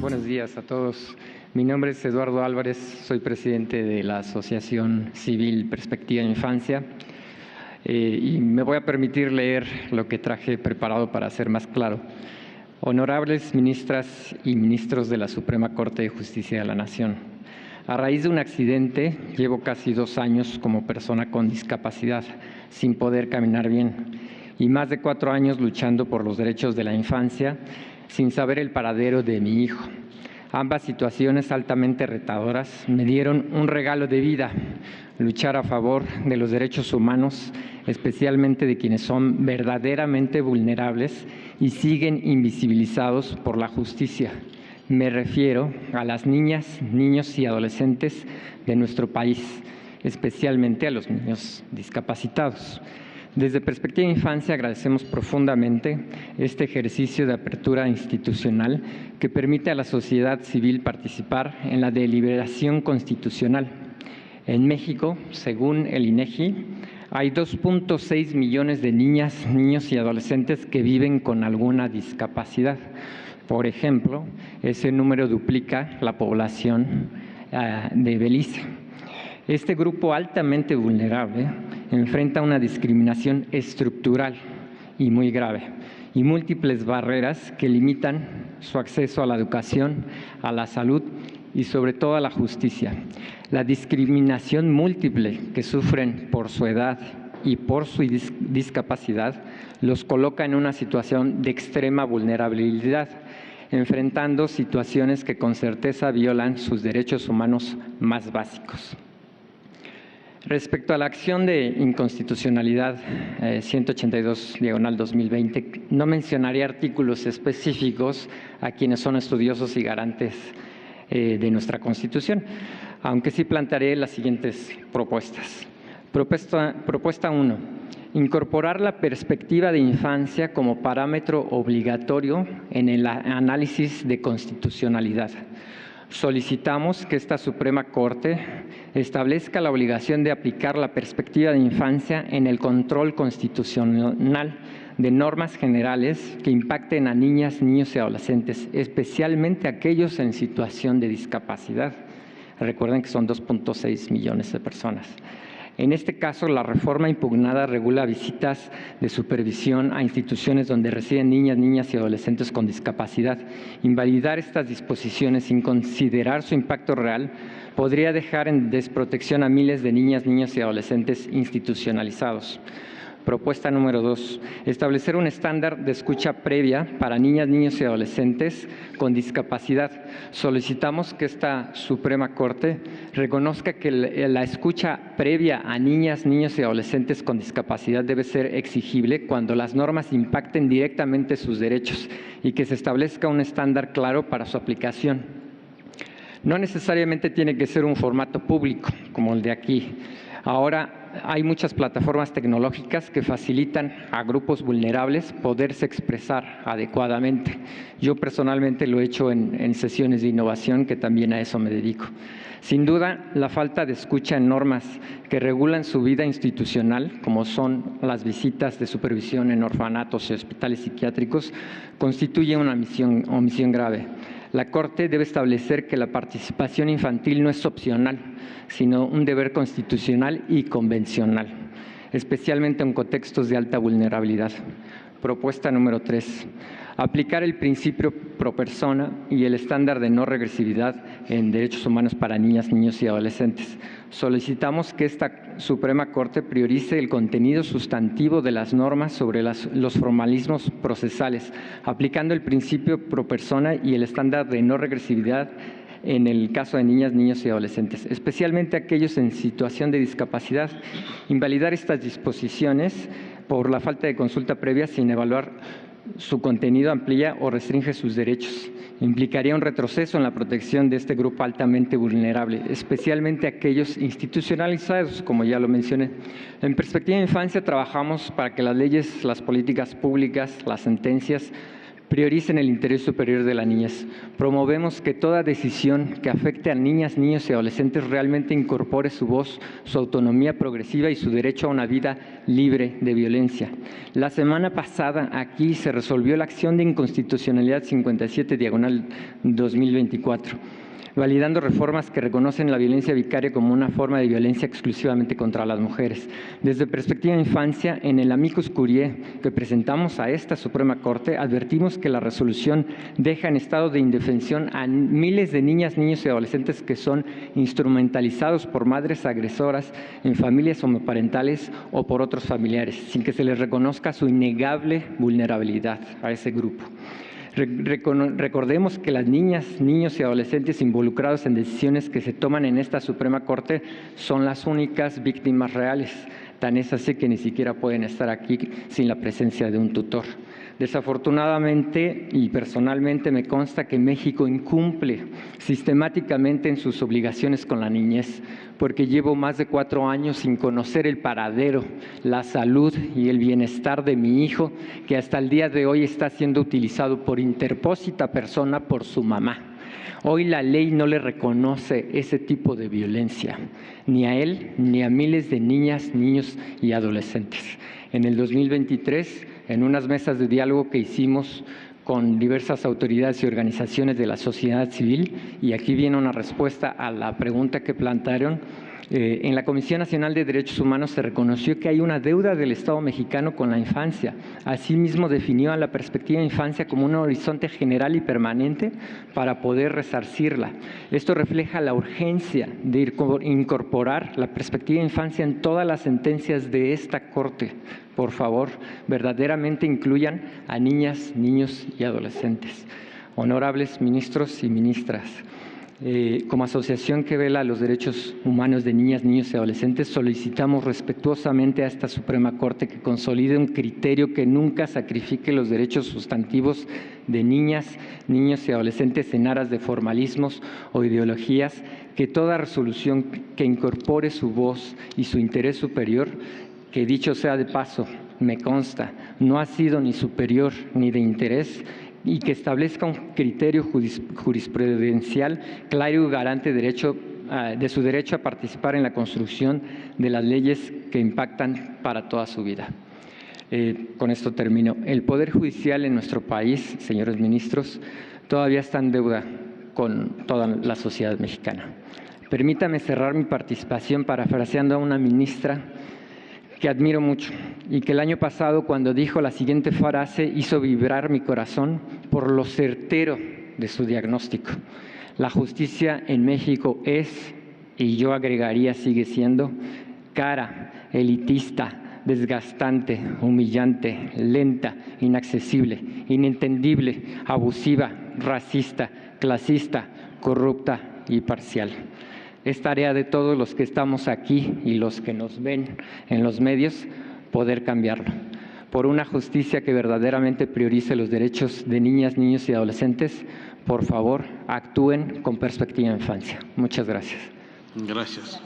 Buenos días a todos. Mi nombre es Eduardo Álvarez, soy presidente de la Asociación Civil Perspectiva Infancia y me voy a permitir leer lo que traje preparado para ser más claro. Honorables ministras y ministros de la Suprema Corte de Justicia de la Nación, a raíz de un accidente llevo casi 2 años como persona con discapacidad, sin poder caminar bien, y más de 4 años luchando por los derechos de la infancia, sin saber el paradero de mi hijo. Ambas situaciones altamente retadoras me dieron un regalo de vida: luchar a favor de los derechos humanos, especialmente de quienes son verdaderamente vulnerables y siguen invisibilizados por la justicia. Me refiero a las niñas, niños y adolescentes de nuestro país, especialmente a los niños discapacitados. Desde Perspectiva Infancia agradecemos profundamente este ejercicio de apertura institucional que permite a la sociedad civil participar en la deliberación constitucional. En México, según el INEGI, hay 2.6 millones de niñas, niños y adolescentes que viven con alguna discapacidad. Por ejemplo, ese número duplica la población de Belice. Este grupo altamente vulnerable enfrenta una discriminación estructural y muy grave, y múltiples barreras que limitan su acceso a la educación, a la salud y sobre todo a la justicia. La discriminación múltiple que sufren por su edad y por su discapacidad los coloca en una situación de extrema vulnerabilidad, enfrentando situaciones que con certeza violan sus derechos humanos más básicos. Respecto a la acción de inconstitucionalidad 182/2020, no mencionaré artículos específicos a quienes son estudiosos y garantes de nuestra Constitución, aunque sí plantearé las siguientes propuestas. Propuesta 1. Incorporar la perspectiva de infancia como parámetro obligatorio en el análisis de constitucionalidad. Solicitamos que esta Suprema Corte establezca la obligación de aplicar la perspectiva de infancia en el control constitucional de normas generales que impacten a niñas, niños y adolescentes, especialmente aquellos en situación de discapacidad. Recuerden que son 2.6 millones de personas. En este caso, la reforma impugnada regula visitas de supervisión a instituciones donde residen niñas y adolescentes con discapacidad. Invalidar estas disposiciones sin considerar su impacto real podría dejar en desprotección a miles de niñas, niños y adolescentes institucionalizados. Propuesta número 2. Establecer un estándar de escucha previa para niñas, niños y adolescentes con discapacidad. Solicitamos que esta Suprema Corte reconozca que la escucha previa a niñas, niños y adolescentes con discapacidad debe ser exigible cuando las normas impacten directamente sus derechos y que se establezca un estándar claro para su aplicación. No necesariamente tiene que ser un formato público como el de aquí. Ahora hay muchas plataformas tecnológicas que facilitan a grupos vulnerables poderse expresar adecuadamente. Yo personalmente lo he hecho en sesiones de innovación, que también a eso me dedico. Sin duda, la falta de escucha en normas que regulan su vida institucional, como son las visitas de supervisión en orfanatos y hospitales psiquiátricos, constituye una omisión grave. La Corte debe establecer que la participación infantil no es opcional, sino un deber constitucional y convencional, especialmente en contextos de alta vulnerabilidad. Propuesta número 3. Aplicar el principio pro persona y el estándar de no regresividad en derechos humanos para niñas, niños y adolescentes. Solicitamos que esta Suprema Corte priorice el contenido sustantivo de las normas sobre los formalismos procesales, aplicando el principio pro persona y el estándar de no regresividad en el caso de niñas, niños y adolescentes, especialmente aquellos en situación de discapacidad. Invalidar estas disposiciones por la falta de consulta previa sin evaluar su contenido amplía o restringe sus derechos. Implicaría un retroceso en la protección de este grupo altamente vulnerable, especialmente aquellos institucionalizados, como ya lo mencioné. En Perspectiva de Infancia trabajamos para que las leyes, las políticas públicas, las sentencias Prioricen el interés superior de la niñez. Promovemos que toda decisión que afecte a niñas, niños y adolescentes realmente incorpore su voz, su autonomía progresiva y su derecho a una vida libre de violencia. La semana pasada aquí se resolvió la acción de inconstitucionalidad 57/2024, validando reformas que reconocen la violencia vicaria como una forma de violencia exclusivamente contra las mujeres. Desde Perspectiva de Infancia, en el Amicus Curiae que presentamos a esta Suprema Corte, advertimos que la resolución deja en estado de indefensión a miles de niñas, niños y adolescentes que son instrumentalizados por madres agresoras en familias homoparentales o por otros familiares, sin que se les reconozca su innegable vulnerabilidad a ese grupo. Recordemos que las niñas, niños y adolescentes involucrados en decisiones que se toman en esta Suprema Corte son las únicas víctimas reales. Tan es así que ni siquiera pueden estar aquí sin la presencia de un tutor. Desafortunadamente y personalmente me consta que México incumple sistemáticamente en sus obligaciones con la niñez, porque llevo más de 4 años sin conocer el paradero, la salud y el bienestar de mi hijo, que hasta el día de hoy está siendo utilizado por interpósita persona por su mamá. Hoy la ley no le reconoce ese tipo de violencia, ni a él ni a miles de niñas, niños y adolescentes. En el 2023, en unas mesas de diálogo que hicimos con diversas autoridades y organizaciones de la sociedad civil, y aquí viene una respuesta a la pregunta que plantearon, en la Comisión Nacional de Derechos Humanos se reconoció que hay una deuda del Estado mexicano con la infancia. Asimismo, definió a la perspectiva de infancia como un horizonte general y permanente para poder resarcirla. Esto refleja la urgencia de incorporar la perspectiva de infancia en todas las sentencias de esta Corte. Por favor, verdaderamente incluyan a niñas, niños y adolescentes. Honorables ministros y ministras, como asociación que vela los derechos humanos de niñas, niños y adolescentes, solicitamos respetuosamente a esta Suprema Corte que consolide un criterio que nunca sacrifique los derechos sustantivos de niñas, niños y adolescentes en aras de formalismos o ideologías, que toda resolución que incorpore su voz y su interés superior, que dicho sea de paso, me consta, no ha sido ni superior ni de interés, y que establezca un criterio jurisprudencial claro y garante de su derecho a participar en la construcción de las leyes que impactan para toda su vida. Con esto termino. El Poder Judicial en nuestro país, señores ministros, todavía está en deuda con toda la sociedad mexicana. Permítame cerrar mi participación parafraseando a una ministra que admiro mucho y que el año pasado, cuando dijo la siguiente frase, hizo vibrar mi corazón por lo certero de su diagnóstico. La justicia en México es, y yo agregaría sigue siendo, cara, elitista, desgastante, humillante, lenta, inaccesible, inentendible, abusiva, racista, clasista, corrupta y parcial. Es tarea de todos los que estamos aquí y los que nos ven en los medios poder cambiarlo. Por una justicia que verdaderamente priorice los derechos de niñas, niños y adolescentes, por favor, actúen con perspectiva de infancia. Muchas gracias. Gracias.